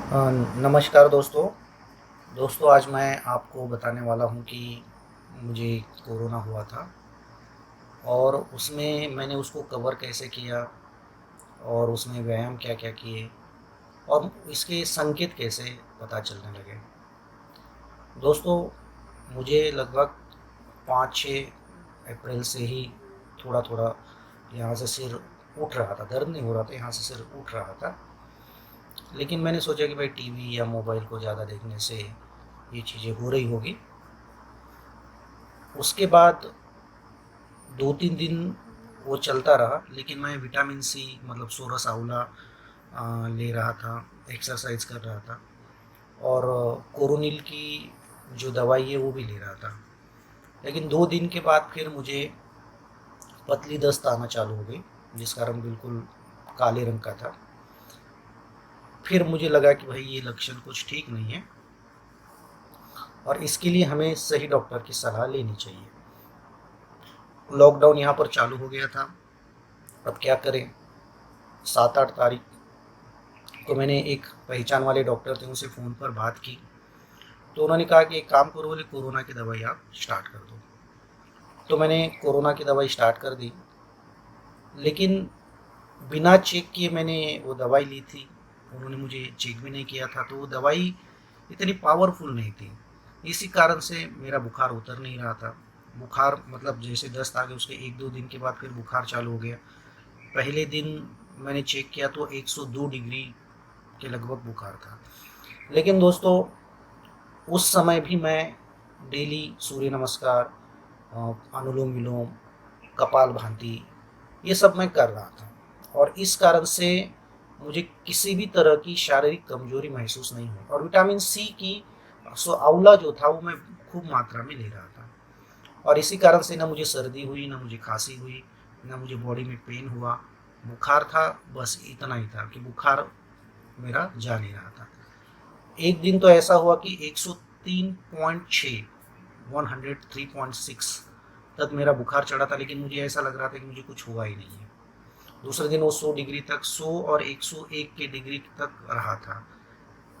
नमस्कार दोस्तों। आज मैं आपको बताने वाला हूँ कि मुझे कोरोना हुआ था और उसमें मैंने उसको कवर कैसे किया और उसमें व्यायाम क्या-क्या किए और इसके संकेत कैसे पता चलने लगे। दोस्तों, मुझे लगभग 5-6 अप्रैल से ही थोड़ा-थोड़ा यहाँ से सिर उठ रहा था, दर्द नहीं हो रहा था, यहाँ से सिर उठ रहा था। लेकिन मैंने सोचा कि भाई टीवी या मोबाइल को ज़्यादा देखने से ये चीज़ें हो रही होगी। उसके बाद 2-3 दिन वो चलता रहा, लेकिन मैं विटामिन सी मतलब सोरस आंवला ले रहा था, एक्सरसाइज कर रहा था और कोरोनिल की जो दवाई है वो भी ले रहा था। लेकिन 2 दिन के बाद फिर मुझे पतली दस्त आना चालू हो गई, जिसका रंग बिल्कुल काले रंग का था। फिर मुझे लगा कि भाई ये लक्षण कुछ ठीक नहीं है और इसके लिए हमें सही डॉक्टर की सलाह लेनी चाहिए। लॉकडाउन यहाँ पर चालू हो गया था। अब क्या करें? 7-8 तारीख को मैंने एक पहचान वाले डॉक्टर थे, उनसे फ़ोन पर बात की। तो उन्होंने कहा कि एक काम करो, बोले कोरोना की दवाई आप स्टार्ट कर दो। तो मैंने कोरोना की दवाई स्टार्ट कर दी, लेकिन बिना चेक किए मैंने वो दवाई ली थी। उन्होंने मुझे चेक भी नहीं किया था, तो वो दवाई इतनी पावरफुल नहीं थी। इसी कारण से मेरा बुखार उतर नहीं रहा था। बुखार मतलब जैसे दस्त आ गए उसके 1-2 दिन के बाद फिर बुखार चालू हो गया। पहले दिन मैंने चेक किया तो 102 डिग्री के लगभग बुखार था। लेकिन दोस्तों, उस समय भी मैं डेली सूर्य नमस्कार, अनुलोम विलोम, कपाल भाती ये सब मैं कर रहा था और इस कारण से मुझे किसी भी तरह की शारीरिक कमजोरी महसूस नहीं हुई और विटामिन सी की सो आंवला जो था वो मैं खूब मात्रा में ले रहा था और इसी कारण से ना मुझे सर्दी हुई, ना मुझे खांसी हुई, ना मुझे बॉडी में पेन हुआ। बुखार था, बस इतना ही था कि बुखार मेरा जा नहीं रहा था। एक दिन तो ऐसा हुआ कि 103.6 103.6 तक मेरा बुखार चढ़ा था, लेकिन मुझे ऐसा लग रहा था कि मुझे कुछ हुआ ही नहीं है। दूसरे दिन वो 100 डिग्री तक, 100 और 101 के डिग्री तक रहा था।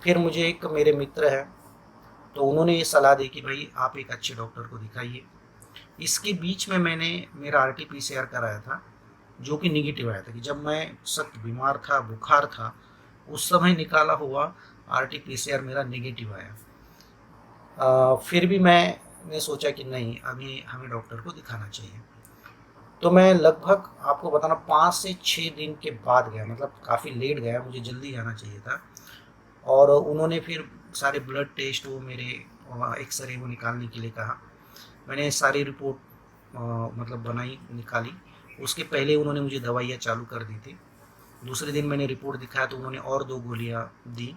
फिर मुझे एक मेरे मित्र है, तो उन्होंने ये सलाह दी कि भाई आप एक अच्छे डॉक्टर को दिखाइए। इसके बीच में मैंने मेरा RT-PCR कराया था, जो कि निगेटिव आया था कि जब मैं सख्त बीमार था, बुखार था, उस समय निकाला हुआ RT-PCR मेरा निगेटिव आया। फिर भी मैंने सोचा कि नहीं, अभी हमें डॉक्टर को दिखाना चाहिए। तो मैं लगभग आपको बताना 5 से 6 दिन के बाद गया, मतलब काफ़ी लेट गया, मुझे जल्दी जाना चाहिए था। और उन्होंने फिर सारे ब्लड टेस्ट वो मेरे एक्सरे वो निकालने के लिए कहा। मैंने सारी रिपोर्ट मतलब बनाई, निकाली। उसके पहले उन्होंने मुझे दवाइयाँ चालू कर दी थी। दूसरे दिन मैंने रिपोर्ट दिखाया तो उन्होंने और 2 गोलियाँ दी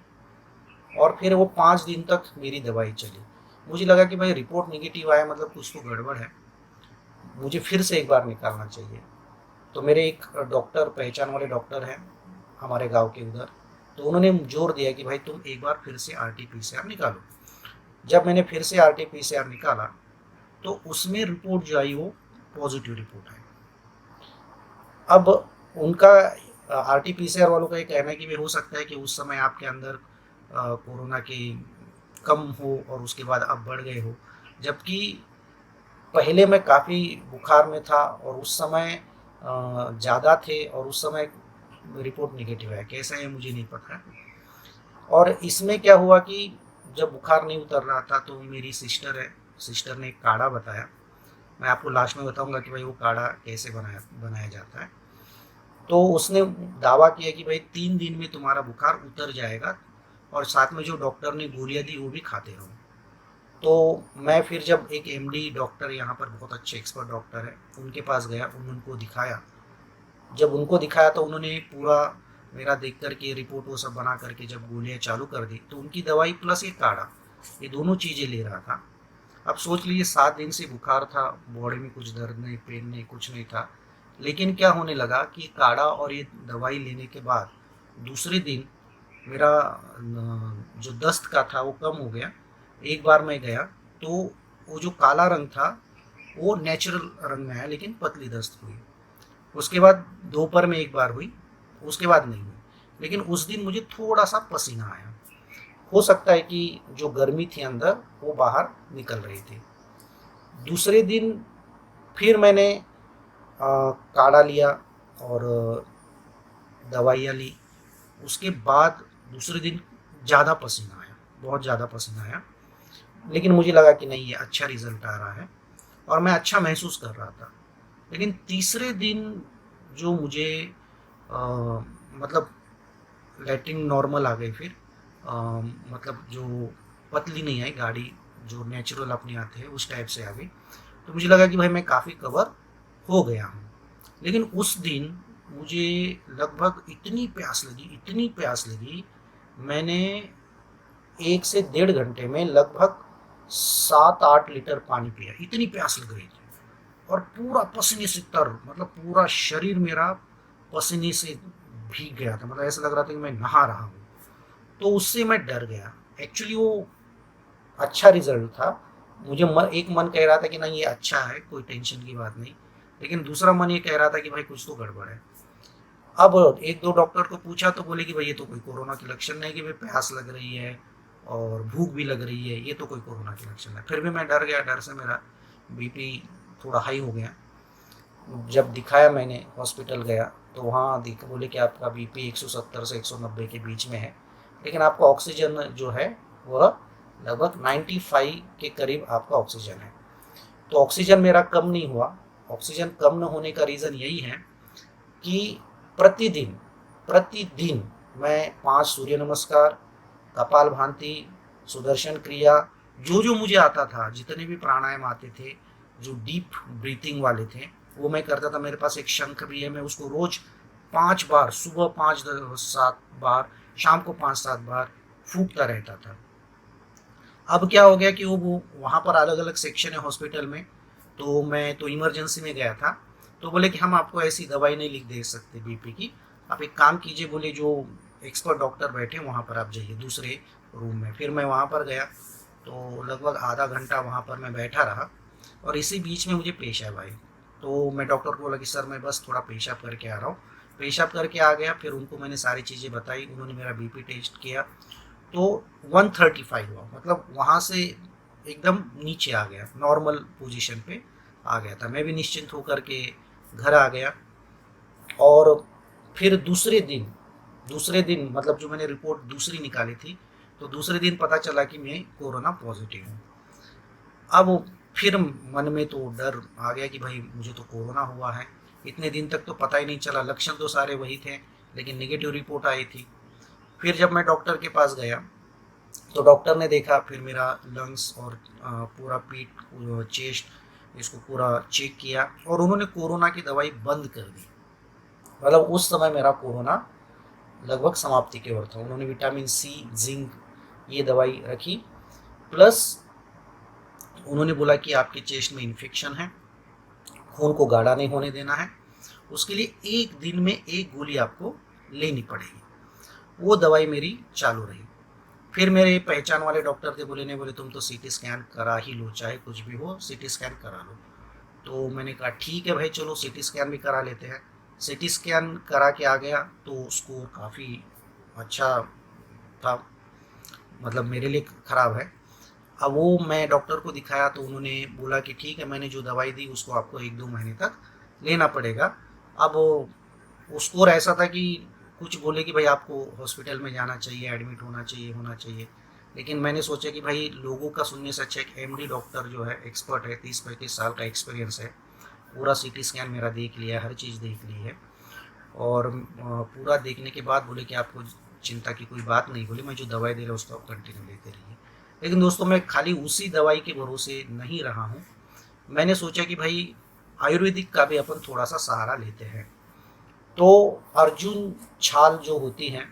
और फिर वो 5 दिन तक मेरी दवाई चली। मुझे लगा कि भाई रिपोर्ट निगेटिव आया मतलब कुछ तो गड़बड़ है, मुझे फिर से एक बार निकालना चाहिए। तो मेरे एक डॉक्टर, पहचान वाले डॉक्टर हैं हमारे गांव के उधर, तो उन्होंने जोर दिया कि भाई तुम एक बार फिर से RT-PCR निकालो। जब मैंने फिर से RT-PCR निकाला तो उसमें रिपोर्ट जो आई वो पॉजिटिव रिपोर्ट आई। अब उनका RT-PCR वालों का ये कहना है कि हो सकता है कि उस समय आपके अंदर कोरोना के कम हो और उसके बाद अब बढ़ गए हो, जबकि पहले मैं काफ़ी बुखार में था और उस समय ज़्यादा थे और उस समय रिपोर्ट निगेटिव है, कैसा है मुझे नहीं पता है। और इसमें क्या हुआ कि जब बुखार नहीं उतर रहा था तो मेरी सिस्टर है, सिस्टर ने एक काढ़ा बताया। मैं आपको लास्ट में बताऊंगा कि भाई वो काढ़ा कैसे बनाया बनाया जाता है। तो उसने दावा किया कि भाई 3 दिन में तुम्हारा बुखार उतर जाएगा और साथ में जो डॉक्टर ने गोलियां दी वो भी खाते रहो। तो मैं फिर जब एक MD डॉक्टर, यहाँ पर बहुत अच्छे एक्सपर्ट डॉक्टर है, उनके पास गया, उनको दिखाया। जब उनको दिखाया तो उन्होंने पूरा मेरा देख कर के रिपोर्ट वो सब बना करके जब गोलियाँ चालू कर दी तो उनकी दवाई प्लस ये काढ़ा, ये दोनों चीज़ें ले रहा था। अब सोच लीजिए 7 दिन से बुखार था, बॉडी में कुछ दर्द नहीं, पेन नहीं, कुछ नहीं था। लेकिन क्या होने लगा कि काढ़ा और ये दवाई लेने के बाद दूसरे दिन मेरा जो दस्त का था वो कम हो गया। एक बार मैं गया तो वो जो काला रंग था वो नेचुरल रंग में आया, लेकिन पतली दस्त हुई। उसके बाद दोपहर में एक बार हुई, उसके बाद नहीं हुई। लेकिन उस दिन मुझे थोड़ा सा पसीना आया हो सकता है कि जो गर्मी थी अंदर वो बाहर निकल रही थी। दूसरे दिन फिर मैंने काढ़ा लिया और दवाइयाँ ली। उसके बाद दूसरे दिन ज़्यादा पसीना आया, बहुत ज़्यादा पसीना आया, लेकिन मुझे लगा कि नहीं, ये अच्छा रिजल्ट आ रहा है और मैं अच्छा महसूस कर रहा था। लेकिन तीसरे दिन जो मुझे अ, मतलब लैट्रिन नॉर्मल आ गई फिर, अ, मतलब जो पतली नहीं आई गाड़ी, जो नेचुरल अपने आते हैं उस टाइप से आ गई। तो मुझे लगा कि भाई मैं काफ़ी कवर हो गया हूँ। लेकिन उस दिन मुझे लगभग इतनी प्यास लगी, मैंने 1 से 1.5 घंटे में लगभग 7-8 लीटर पानी पिया, इतनी प्यास लग रही थी। और पूरा पसीने से तर, मतलब पूरा शरीर मेरा पसीने से भीग गया था, मतलब ऐसा लग रहा था कि मैं नहा रहा हूँ। तो उससे मैं डर गया। एक्चुअली वो अच्छा रिजल्ट था। एक मन कह रहा था कि नहीं, ये अच्छा है, कोई टेंशन की बात नहीं, लेकिन दूसरा मन ये कह रहा था कि भाई कुछ तो गड़बड़ है। अब एक दो डॉक्टर को पूछा तो बोले कि भाई ये तो कोई कोरोना के लक्षण नहीं, कि भाई प्यास लग रही है और भूख भी लग रही है, ये तो कोई कोरोना के लक्षण है। फिर भी मैं डर गया, डर से मेरा बीपी थोड़ा हाई हो गया। जब दिखाया, मैंने हॉस्पिटल गया, तो वहाँ दिख बोले कि आपका बीपी 170 से 190 के बीच में है, लेकिन आपका ऑक्सीजन जो है वह लगभग 95 के करीब आपका ऑक्सीजन है। तो ऑक्सीजन मेरा कम नहीं हुआ। ऑक्सीजन कम न होने का रीज़न यही है कि प्रतिदिन प्रतिदिन मैं 5 सूर्य नमस्कार, कपालभाति, सुदर्शन क्रिया, जो जो मुझे आता था, जितने भी प्राणायाम आते थे, जो डीप ब्रीथिंग वाले थे, वो मैं करता था। मेरे पास एक शंख भी है, मैं उसको रोज 5 बार, सुबह 5-7 बार, शाम को 5-7 बार फूकता रहता था। अब क्या हो गया कि वो वहाँ पर अलग अलग सेक्शन है हॉस्पिटल में, तो मैं तो इमरजेंसी में गया था। तो बोले कि हम आपको ऐसी दवाई नहीं लिख दे सकते बीपी की, आप एक काम कीजिए, बोले जो एक्सपर्ट डॉक्टर बैठे वहाँ पर आप जाइए दूसरे रूम में। फिर मैं वहाँ पर गया, तो लगभग आधा घंटा वहाँ पर मैं बैठा रहा, और इसी बीच में मुझे पेशाब आई। तो मैं डॉक्टर को बोला कि सर मैं बस थोड़ा पेशाब करके आ रहा हूँ। पेशाब करके आ गया, फिर उनको मैंने सारी चीज़ें बताई, उन्होंने मेरा बीपी टेस्ट किया, तो 135 हुआ, मतलब वहाँ से एकदम नीचे आ गया, नॉर्मल पोजीशन पे आ गया था। मैं भी निश्चिंत होकर के घर आ गया। और फिर दूसरे दिन मतलब जो मैंने रिपोर्ट दूसरी निकाली थी, तो दूसरे दिन पता चला कि मैं कोरोना पॉजिटिव हूँ। अब फिर मन में तो डर आ गया कि भाई मुझे तो कोरोना हुआ है। इतने दिन तक तो पता ही नहीं चला, लक्षण तो सारे वही थे, लेकिन नेगेटिव रिपोर्ट आई थी। फिर जब मैं डॉक्टर के पास गया, तो डॉक्टर ने देखा, फिर मेरा लंग्स और पूरा पीठ, चेस्ट, इसको पूरा चेक किया, और उन्होंने कोरोना की दवाई बंद कर दी। मतलब उस समय मेरा कोरोना लगभग समाप्ति की ओर था। उन्होंने विटामिन सी, जिंक, ये दवाई रखी, प्लस उन्होंने बोला कि आपके चेस्ट में इन्फेक्शन है, खून को गाढ़ा नहीं होने देना है, उसके लिए एक दिन में एक गोली आपको लेनी पड़ेगी। वो दवाई मेरी चालू रही। फिर मेरे पहचान वाले डॉक्टर थे, बोले नहीं, बोले तुम तो सीटी स्कैन करा ही लो, चाहे कुछ भी हो सीटी स्कैन करा लो। तो मैंने कहा ठीक है भाई, चलो सीटी स्कैन भी करा लेते हैं। सीटी स्कैन करा के आ गया, तो स्कोर काफ़ी अच्छा था, मतलब मेरे लिए ख़राब है। अब वो मैं डॉक्टर को दिखाया, तो उन्होंने बोला कि ठीक है, मैंने जो दवाई दी उसको आपको 1-2 महीने तक लेना पड़ेगा। अब वो स्कोर ऐसा था कि कुछ बोले कि भाई आपको हॉस्पिटल में जाना चाहिए, एडमिट होना चाहिए। लेकिन मैंने सोचा कि भाई लोगों का सुनने से अच्छा एक एमडी डॉक्टर जो है, एक्सपर्ट है, 30-35 साल का एक्सपीरियंस है, पूरा सीटी स्कैन मेरा देख लिया, हर चीज़ देख ली है, और पूरा देखने के बाद बोले कि आपको चिंता की कोई बात नहीं, बोले मैं जो दवाई दे रहा हूँ उसको आप कंटिन्यू लेते रहिए। लेकिन दोस्तों, मैं खाली उसी दवाई के भरोसे नहीं रहा हूँ। मैंने सोचा कि भाई आयुर्वेदिक का भी अपन थोड़ा सा सहारा लेते हैं। तो अर्जुन छाल जो होती हैं,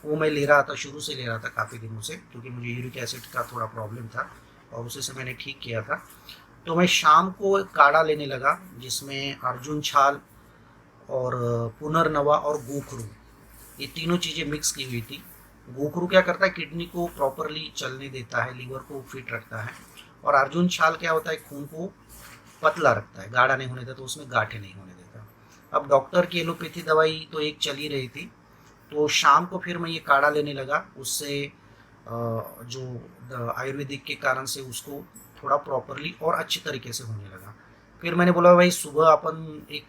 वो मैं ले रहा था, शुरू से ले रहा था काफ़ी दिनों से, क्योंकि मुझे यूरिक एसिड का थोड़ा प्रॉब्लम था, और उसी से मैंने ठीक किया था। तो मैं शाम को काढ़ा लेने लगा, जिसमें अर्जुन छाल और पुनर्नवा और गोखरू, ये तीनों चीज़ें मिक्स की हुई थी। गोखरू क्या करता है, किडनी को प्रॉपरली चलने देता है, लीवर को फिट रखता है, और अर्जुन छाल क्या होता है, खून को पतला रखता है, गाढ़ा नहीं होने देता, तो उसमें गांठें नहीं होने देता। अब डॉक्टर की एलोपैथी दवाई तो एक चल ही रही थी, तो शाम को फिर मैं ये काढ़ा लेने लगा। उससे जो आयुर्वेदिक के कारण से उसको थोड़ा प्रॉपरली और अच्छी तरीके से होने लगा। फिर मैंने बोला भाई सुबह अपन एक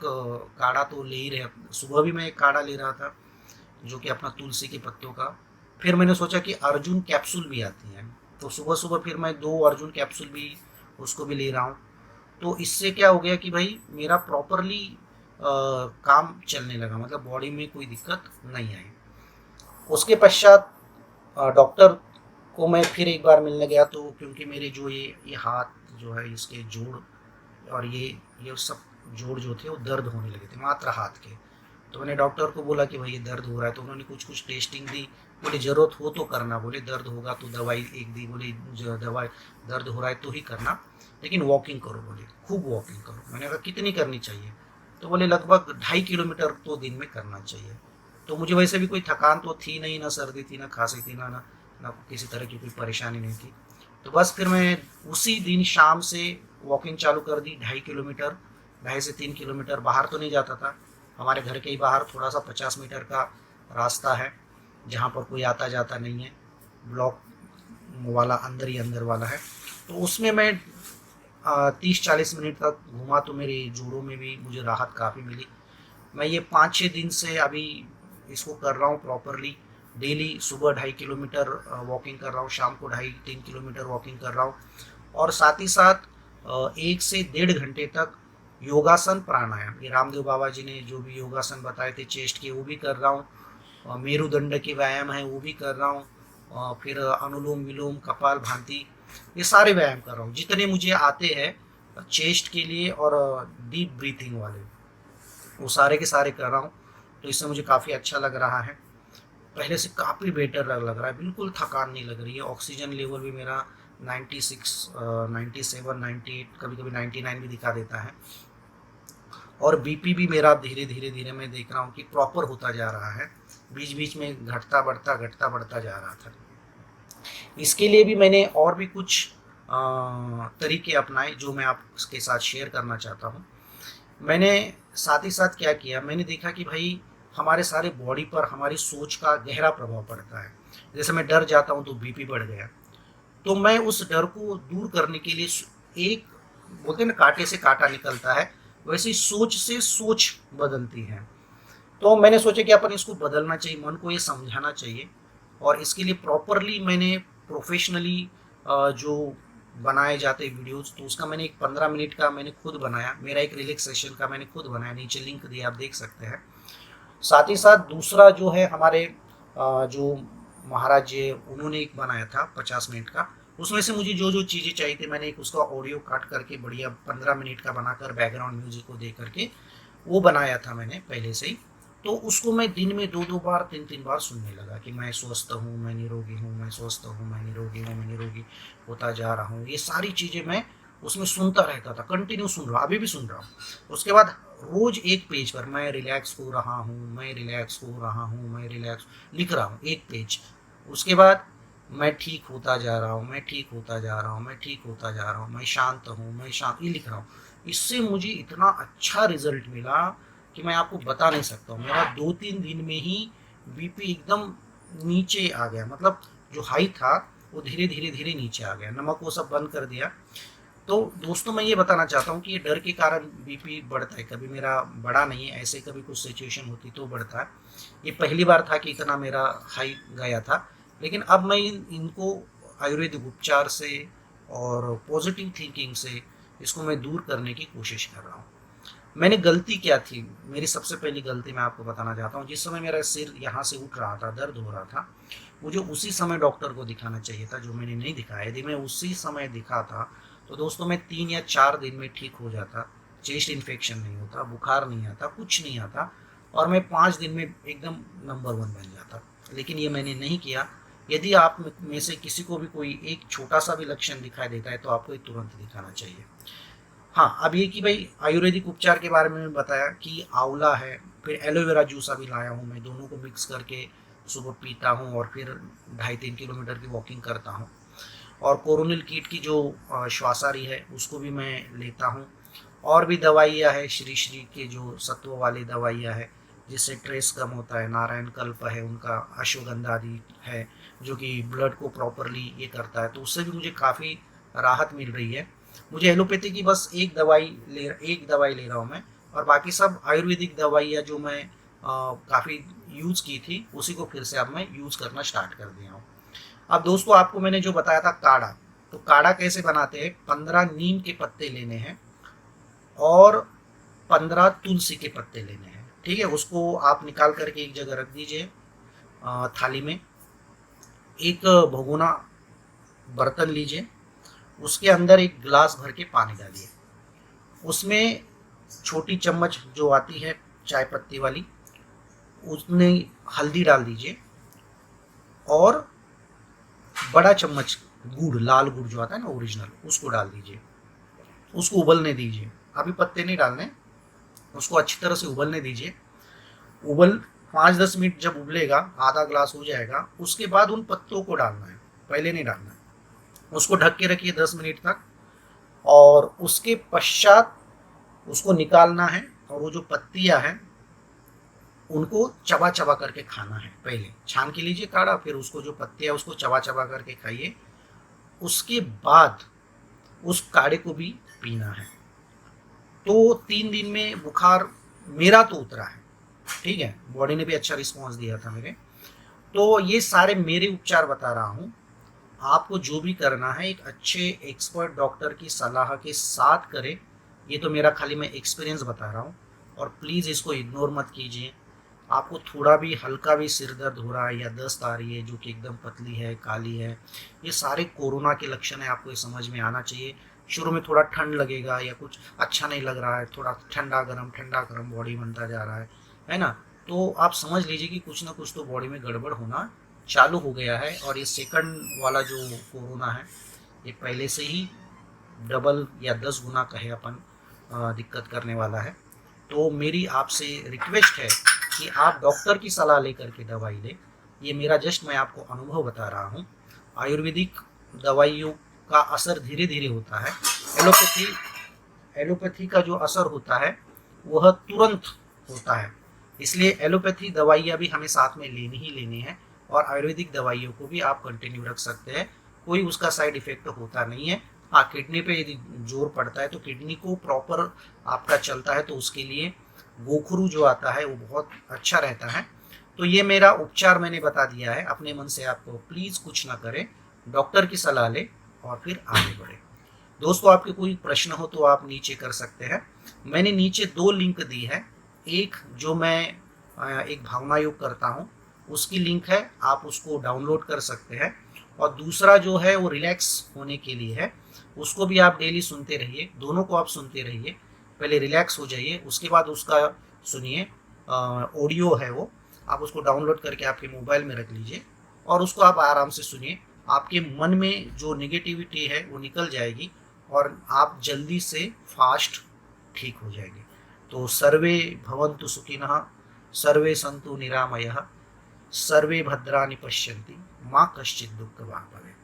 काढ़ा तो ले ही रहे, सुबह भी मैं एक काढ़ा ले रहा था जो कि अपना तुलसी के पत्तों का। फिर मैंने सोचा कि अर्जुन कैप्सूल भी आती हैं, तो सुबह सुबह फिर मैं 2 अर्जुन कैप्सूल भी उसको भी ले रहा हूँ। तो इससे क्या हो गया कि भाई मेरा प्रॉपरली काम चलने लगा, मतलब बॉडी में कोई दिक्कत नहीं आई। उसके पश्चात डॉक्टर को मैं फिर एक बार मिलने गया, तो क्योंकि मेरे जो ये हाथ जो है इसके जोड़ और ये सब जोड़ जो थे वो दर्द होने लगे थे मात्र हाथ के। तो मैंने डॉक्टर को बोला कि भाई ये दर्द हो रहा है, तो उन्होंने कुछ कुछ टेस्टिंग दी, बोले ज़रूरत हो तो करना, बोले दर्द होगा तो दवाई एक दी, बोले जो दवाई दर्द हो रहा है तो ही करना, लेकिन वॉकिंग करो, बोले खूब वॉकिंग करो। मैंने कहा कितनी करनी चाहिए, तो बोले लगभग 2.5 किलोमीटर तो दिन में करना चाहिए। तो मुझे वैसे भी कोई थकान तो थी नहीं, ना सर्दी थी, ना खांसी थी, ना किसी तरह की कोई परेशानी नहीं थी। तो बस फिर मैं उसी दिन शाम से वॉकिंग चालू कर दी, 2.5 किलोमीटर, 2.5 से 3 किलोमीटर। बाहर तो नहीं जाता था, हमारे घर के ही बाहर थोड़ा सा 50 मीटर का रास्ता है जहाँ पर कोई आता जाता नहीं है, ब्लॉक वाला अंदर ही अंदर वाला है। तो उसमें मैं 30-40 मिनट तक घूमा, तो मेरे जोड़ों में भी मुझे राहत काफ़ी मिली। मैं ये 5-6 दिन से अभी इसको कर रहा हूँ प्रॉपरली। डेली सुबह 2.5 किलोमीटर वॉकिंग कर रहा हूँ, शाम को 2.5-3 किलोमीटर वॉकिंग कर रहा हूँ, और साथ ही साथ 1 से 1.5 घंटे तक योगासन प्राणायाम, ये रामदेव बाबा जी ने जो भी योगासन बताए थे चेस्ट के, वो भी कर रहा हूँ। मेरुदंड के व्यायाम है वो भी कर रहा हूँ। फिर अनुलोम विलोम, कपाल भांति, ये सारे व्यायाम कर रहा हूँ जितने मुझे आते हैं चेस्ट के लिए, और डीप ब्रीथिंग वाले, वो सारे के सारे कर रहा हूँ। तो इससे मुझे काफ़ी अच्छा लग रहा है, पहले से काफ़ी बेटर लग रहा है, बिल्कुल थकान नहीं लग रही है। ऑक्सीजन लेवल भी मेरा 96, 97, 98, कभी कभी 99 भी दिखा देता है। और बीपी भी मेरा धीरे धीरे धीरे मैं देख रहा हूँ कि प्रॉपर होता जा रहा है, बीच बीच में घटता बढ़ता जा रहा था। इसके लिए भी मैंने और भी कुछ तरीके अपनाए जो मैं आपके साथ शेयर करना चाहता हूँ। मैंने साथ ही साथ क्या किया, मैंने देखा कि भाई हमारे सारे बॉडी पर हमारी सोच का गहरा प्रभाव पड़ता है। जैसे मैं डर जाता हूँ तो बीपी बढ़ गया, तो मैं उस डर को दूर करने के लिए एक, बोलते हैं ना कांटे से कांटा निकलता है, वैसे ही सोच से सोच बदलती है। तो मैंने सोचा कि अपन इसको बदलना चाहिए, मन को ये समझाना चाहिए, और इसके लिए प्रॉपरली मैंने प्रोफेशनली जो बनाए जाते वीडियोस, तो उसका मैंने एक 15 मिनट का मैंने खुद बनाया, मेरा एक रिलैक्सेशन का मैंने खुद बनाया, नीचे लिंक दिया आप देख सकते हैं। साथ ही साथ दूसरा जो है हमारे जो महाराज जी उन्होंने एक बनाया था 50 मिनट का, उसमें से मुझे जो जो चीज़ें चाहिए थी मैंने एक उसका ऑडियो काट करके बढ़िया 15 मिनट का बनाकर बैकग्राउंड म्यूजिक को दे करके वो बनाया था मैंने पहले से ही। तो उसको मैं दिन में 2-2 बार 3-3 बार सुनने लगा कि मैं स्वस्थ हूँ, मैं निरोगी हूँ, मैं स्वस्थ हूँ, मैं निरोगी हूँ, मैं निरोगी होता जा रहा हूँ, ये सारी चीज़ें मैं उसमें सुनता रहता था, कंटिन्यू सुन रहा हूँ, अभी भी सुन रहा हूँ। उसके बाद रोज एक पेज पर मैं रिलैक्स हो रहा हूँ, मैं रिलैक्स हो रहा हूँ, मैं रिलैक्स लिख रहा हूँ एक पेज। उसके बाद मैं ठीक होता जा रहा हूँ, मैं ठीक होता जा रहा हूँ, मैं ठीक होता जा रहा हूँ, मैं शांत हूँ, मैं शांत, ये लिख रहा हूँ। इससे मुझे इतना अच्छा रिजल्ट मिला कि मैं आपको बता नहीं सकता हूँ। मेरा 2-3 दिन में ही बीपी एकदम नीचे आ गया, मतलब जो हाई था वो धीरे धीरे धीरे नीचे आ गया, नमक वो सब बंद कर दिया। तो दोस्तों मैं ये बताना चाहता हूँ कि ये डर के कारण बीपी बढ़ता है, कभी मेरा बढ़ा नहीं है, ऐसे कभी कुछ सिचुएशन होती तो बढ़ता है। ये पहली बार था कि इतना मेरा हाई गया था, लेकिन अब मैं इनको आयुर्वेदिक उपचार से और पॉजिटिव थिंकिंग से इसको मैं दूर करने की कोशिश कर रहा हूँ। मैंने गलती क्या थी, मेरी सबसे पहली गलती मैं आपको बताना चाहता हूँ। जिस समय मेरा सिर यहाँ से उठ रहा था, दर्द हो रहा था, मुझे उसी समय डॉक्टर को दिखाना चाहिए था, जो मैंने नहीं दिखाया। यदि मैं उसी समय दिखा था तो दोस्तों मैं 3 या 4 दिन में ठीक हो जाता, चेस्ट इन्फेक्शन नहीं होता, बुखार नहीं आता, कुछ नहीं आता, और मैं 5 दिन में एकदम नंबर 1 बन जाता। लेकिन ये मैंने नहीं किया। यदि आप में से किसी को भी कोई एक छोटा सा भी लक्षण दिखाई देता है तो आपको तुरंत दिखाना चाहिए। हाँ, अब ये कि भाई आयुर्वेदिक उपचार के बारे में बताया कि आंवला है, फिर एलोवेरा जूस अभी लाया हूँ मैं, दोनों को मिक्स करके सुबह पीता हूँ, और फिर 2.5-3 किलोमीटर की वॉकिंग करता हूँ। और कोरोनिल कीट की जो श्वासारी है उसको भी मैं लेता हूँ। और भी दवाइयाँ है, श्री श्री के जो सत्व वाली दवाइयाँ है, जिससे स्ट्रेस कम होता है। नारायण कल्प है उनका, अश्वगंधा आदि है जो कि ब्लड को प्रॉपरली ये करता है, तो उससे भी मुझे काफ़ी राहत मिल रही है। मुझे एलोपैथी की बस एक दवाई ले रहा हूँ मैं, और बाकी सब आयुर्वेदिक दवाइयाँ जो मैं काफ़ी यूज़ की थी उसी को फिर से अब मैं यूज़ करना स्टार्ट कर दिया हूँ। अब दोस्तों आपको मैंने जो बताया था काढ़ा, तो काढ़ा कैसे बनाते हैं, 15 नीम के पत्ते लेने हैं और 15 तुलसी के पत्ते लेने हैं। ठीक है, उसको आप निकाल करके एक जगह रख दीजिए थाली में। एक भगोना बर्तन लीजिए, उसके अंदर एक गिलास भर के पानी डालिए, उसमें छोटी चम्मच जो आती है चाय पत्ती वाली, उसमें हल्दी डाल दीजिए और बड़ा चम्मच गुड़, लाल गुड़ जो आता है ना ओरिजिनल, उसको डाल दीजिए। उसको उबलने दीजिए, अभी पत्ते नहीं डालने, उसको अच्छी तरह से उबलने दीजिए। उबल 5-10 मिनट जब उबलेगा, आधा ग्लास हो जाएगा, उसके बाद उन पत्तों को डालना है, पहले नहीं डालना है। उसको ढक के रखिए 10 मिनट तक, और उसके पश्चात उसको निकालना है, और वो जो पत्तियां हैं उनको चबा चबा करके खाना है। पहले छान के लीजिए काढ़ा, फिर उसको जो पत्तियां उसको चबा चबा करके खाइए। उसके बाद उस काढ़े को भी पीना है। तो 3 दिन में बुखार मेरा तो उतरा है। ठीक है, बॉडी ने भी अच्छा रिस्पॉन्स दिया था मेरे। तो ये सारे मेरे उपचार बता रहा हूँ। आपको जो भी करना है एक अच्छे एक्सपर्ट डॉक्टर की सलाह के साथ करें। ये तो मेरा खाली मैं एक्सपीरियंस बता रहा हूँ, और प्लीज़ इसको इग्नोर मत कीजिए। आपको थोड़ा भी हल्का भी सिर दर्द हो रहा है या दस्त आ रही है जो कि एकदम पतली है, काली है, ये सारे कोरोना के लक्षण है, आपको ये समझ में आना चाहिए। शुरू में थोड़ा ठंड लगेगा या कुछ अच्छा नहीं लग रहा है, थोड़ा ठंडा गरम बॉडी बनता जा रहा है ना, तो आप समझ लीजिए कि कुछ ना कुछ तो बॉडी में गड़बड़ होना चालू हो गया है। और ये सेकंड वाला जो कोरोना है ये पहले से ही डबल या 10 गुना कहे अपन दिक्कत करने वाला है। तो मेरी आपसे रिक्वेस्ट है कि आप डॉक्टर की सलाह लेकर के दवाई लें। ये मेरा जस्ट मैं आपको अनुभव बता रहा हूँ। आयुर्वेदिक दवाइयों का असर धीरे धीरे होता है, एलोपैथी का जो असर होता है वह तुरंत होता है। इसलिए एलोपैथी दवाइयाँ भी हमें साथ में लेनी ही लेनी है, और आयुर्वेदिक दवाइयों को भी आप कंटिन्यू रख सकते हैं, कोई उसका साइड इफेक्ट होता नहीं है। हाँ, किडनी पे यदि जोर पड़ता है तो किडनी को प्रॉपर आपका चलता है तो उसके लिए गोखरू जो आता है वो बहुत अच्छा रहता है। तो ये मेरा उपचार मैंने बता दिया है, अपने मन से आपको प्लीज़ कुछ ना करें, डॉक्टर की सलाह लें और फिर आगे बढ़े। दोस्तों आपके कोई प्रश्न हो तो आप नीचे कर सकते हैं। मैंने नीचे 2 लिंक दी है, एक जो मैं एक भावना योग करता हूँ उसकी लिंक है, आप उसको डाउनलोड कर सकते हैं, और दूसरा जो है वो रिलैक्स होने के लिए है, उसको भी आप डेली सुनते रहिए, दोनों को आप सुनते रहिए। पहले रिलैक्स हो जाइए, उसके बाद उसका सुनिए, ऑडियो है वो, आप उसको डाउनलोड करके आपके मोबाइल में रख लीजिए और उसको आप आराम से सुनिए। आपके मन में जो नेगेटिविटी है वो निकल जाएगी और आप जल्दी से फास्ट ठीक हो जाएंगे। तो सर्वे भवन्तु सुखिनः, सर्वे सन्तु निरामयः, सर्वे भद्राणि पश्यन्ति, माँ कश्चित् दुःखभाग् भवेत्।